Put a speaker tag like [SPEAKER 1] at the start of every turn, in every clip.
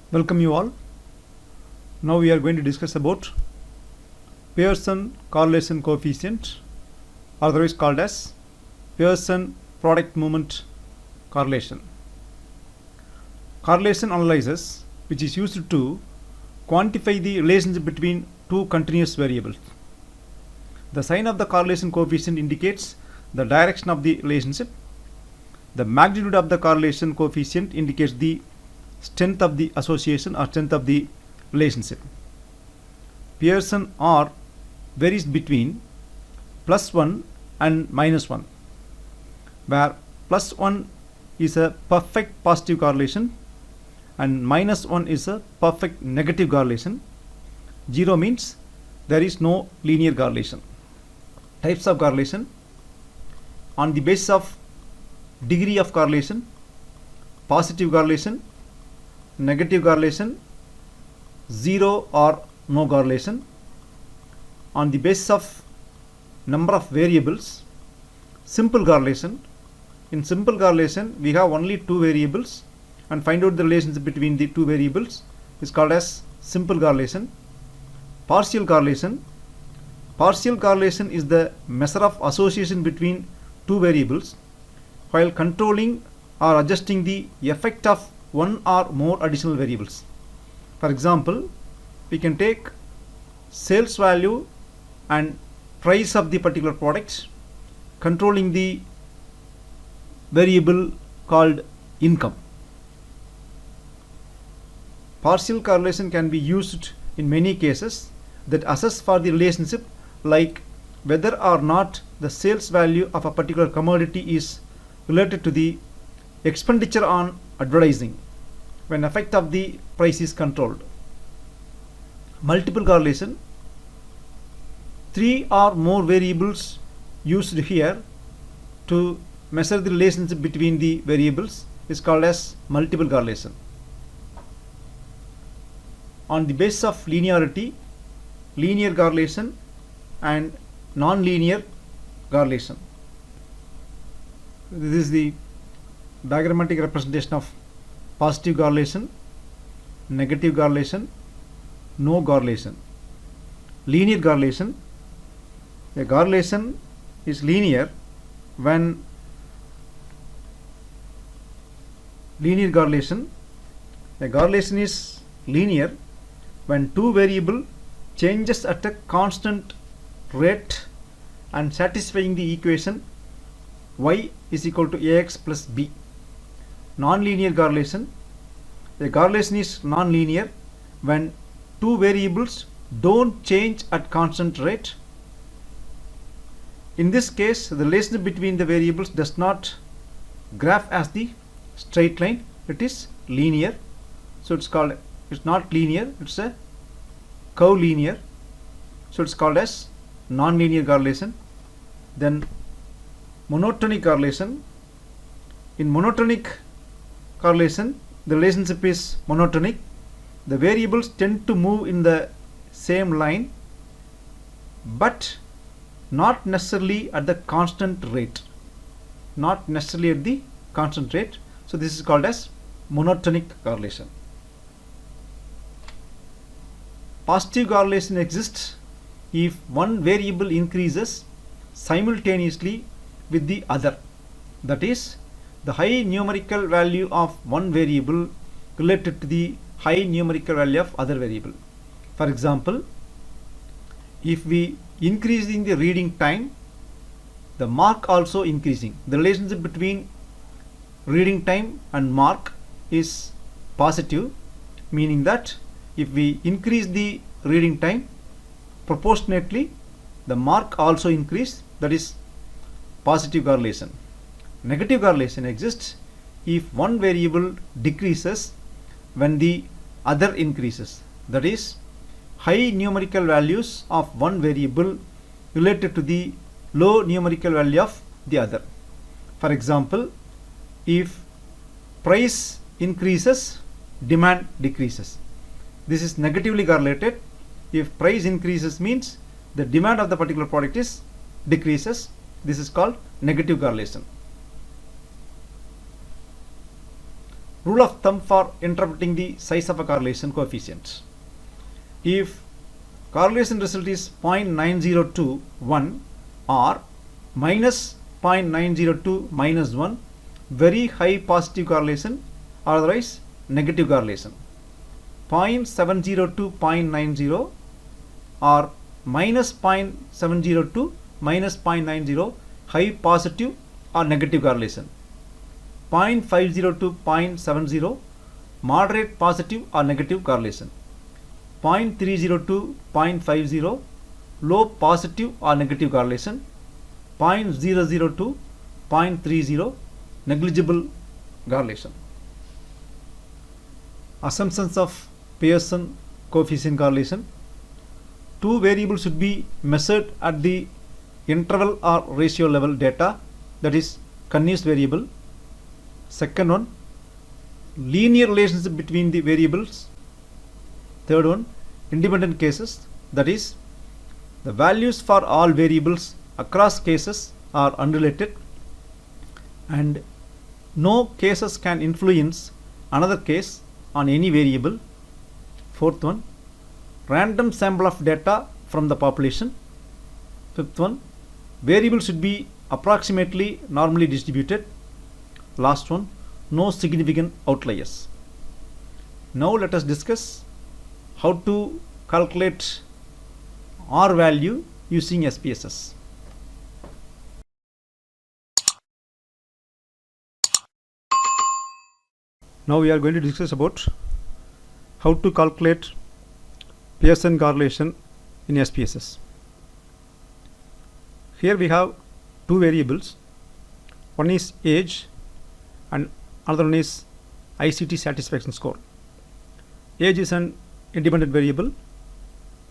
[SPEAKER 1] Welcome you all. Now we are going to discuss about Pearson correlation coefficient, otherwise called as Pearson product movement correlation. Correlation analysis, which is used to quantify the relationship between two continuous variables. The sign of the correlation coefficient indicates the direction of the relationship. The magnitude of the correlation coefficient indicates the strength of the association or strength of the relationship. Pearson R varies between +1 and -1, where +1 is a perfect positive correlation and -1 is a perfect negative correlation. 0 means there is no linear correlation. Types of correlation: on the basis of degree of correlation, positive correlation, negative correlation, 0 or no correlation. On the basis of number of variables, simple correlation. In simple correlation we have only two variables and find out the relationship between the two variables is called as simple correlation. Partial correlation. Partial correlation is the measure of association between two variables while controlling or adjusting the effect of one or more additional variables. For example, we can take sales value and price of the particular product controlling the variable called income. Partial correlation can be used in many cases that assess for the relationship, like whether or not the sales value of a particular commodity is related to the expenditure on advertising when effect of the price is controlled. Multiple correlation. 3 or more variables used here to measure the relationship between the variables is called as multiple correlation. On the basis of linearity, linear correlation and non-linear correlation. This is the diagrammatic representation of positive correlation, negative correlation, no correlation. Linear correlation. A correlation is linear when linear correlation. A correlation is linear when two variable changes at a constant rate and satisfying the equation y is equal to ax plus b. Non-linear correlation. A correlation is non-linear when two variables don't change at constant rate. In this case, the relationship between the variables does not graph as the straight line, it is linear. So it's not linear, it's a curve linear. So it's called as non-linear correlation. Then monotonic correlation. In monotonic correlation, the relationship is monotonic. The variables tend to move in the same line but not necessarily at the constant rate. Not necessarily at the constant rate. So this is called as monotonic correlation. Positive correlation exists if one variable increases simultaneously with the other. That is, the high numerical value of one variable related to the high numerical value of other variable. For example, if we increasing the reading time, the mark also increasing. The relationship between reading time and mark is positive, meaning that if we increase the reading time, proportionately the mark also increase. That is positive correlation. Negative correlation exists if one variable decreases when the other increases. That is, high numerical values of one variable related to the low numerical value of the other. For example, if price increases, demand decreases. This is negatively correlated. If price increases means the demand of the particular product is decreases. This is called negative correlation. Rule of thumb for interpreting the size of a correlation coefficient. If correlation result is 0.9021 or minus 0.902 minus 1, very high positive correlation, or otherwise negative correlation. 0.702 0.90 or minus 0.702 minus 0.90, high positive or negative correlation. 0.502 0.70, moderate positive or negative correlation. 0.302 0.50, low positive or negative correlation. 0.002 0.30, negligible correlation. Assumptions of Pearson coefficient correlation. Two variables should be measured at the interval or ratio level data, that is continuous variable. Second one, linear relationship between the variables. Third one, independent cases, that is the values for all variables across cases are unrelated and no cases can influence another case on any variable. Fourth one, random sample of data from the population. Fifth one, variable should be approximately normally distributed. Last one, no significant outliers. Now let us discuss how to calculate R value using SPSS. Now we are going to discuss about how to calculate Pearson correlation in SPSS. Here we have two variables. One is age and another one is ICT satisfaction score. Age is an independent variable.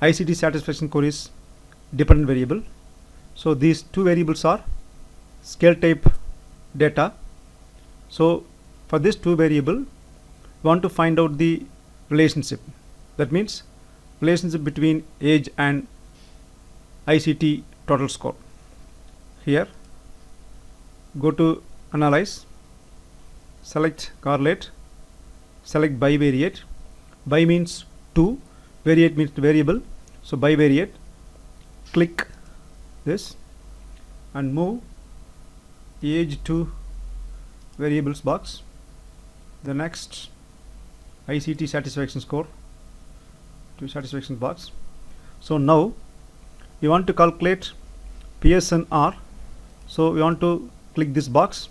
[SPEAKER 1] ICT satisfaction score is dependent variable. So these two variables are scale type data. So for this two variable, we want to find out the relationship. That means relationship between age and ICT total score. Here, go to analyze, select correlate, select bivariate. Bi means two, variate means variable. So bivariate, click this and move age to variables box. The next ICT satisfaction score to satisfaction box. So now we want to calculate Pearson R. So we want to click this box.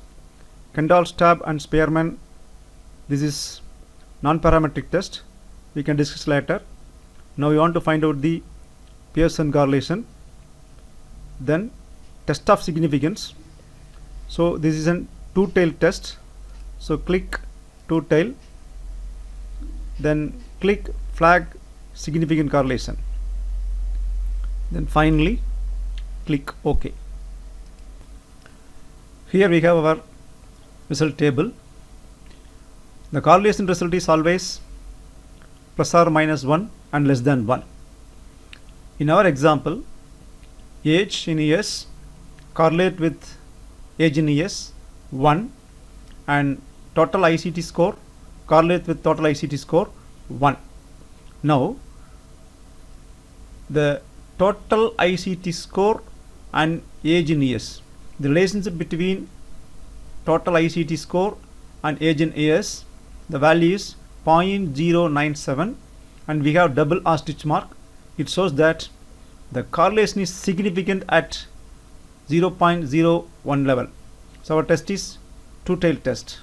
[SPEAKER 1] Kendall, Stab and Spearman, this is non-parametric test. We can discuss later. Now we want to find out the Pearson correlation. Then test of significance. So this is a two-tailed test. So click two-tail. Then click flag significant correlation. Then finally click OK. Here we have our result table. The correlation result is always plus or minus 1 and less than 1. In our example, age in years correlate with age in years 1 and total ICT score correlate with total ICT score 1. Now the total ICT score and age in years, the relationship between total ICT score and age in years, the value is 0.097 and we have double asterisk mark. It shows that the correlation is significant at 0.01 level. So our test is two-tailed test.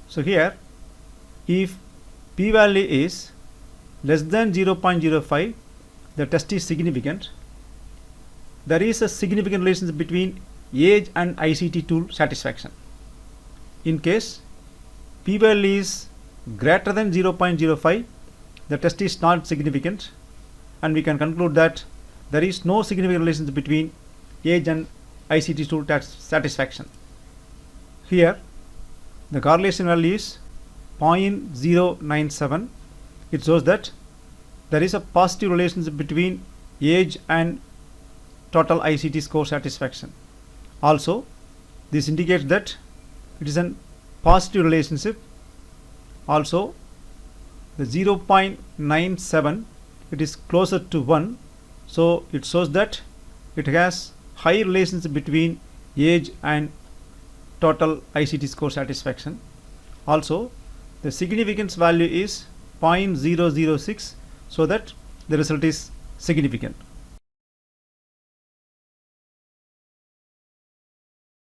[SPEAKER 1] So here, if p-value is less than 0.05, the test is significant. There is a significant relationship between age and ICT tool satisfaction. In case p-value is greater than 0.05, the test is not significant, and we can conclude that there is no significant relationship between age and ICT tool satisfaction. Here the correlation value is 0.097. It shows that there is a positive relationship between age and total ICT score satisfaction. Also, this indicates that it is a positive relationship Also the 0.97, it is closer to 1, so it shows that it has high relationship between age and total ICT score satisfaction. Also the significance value is 0.006, so that the result is significant.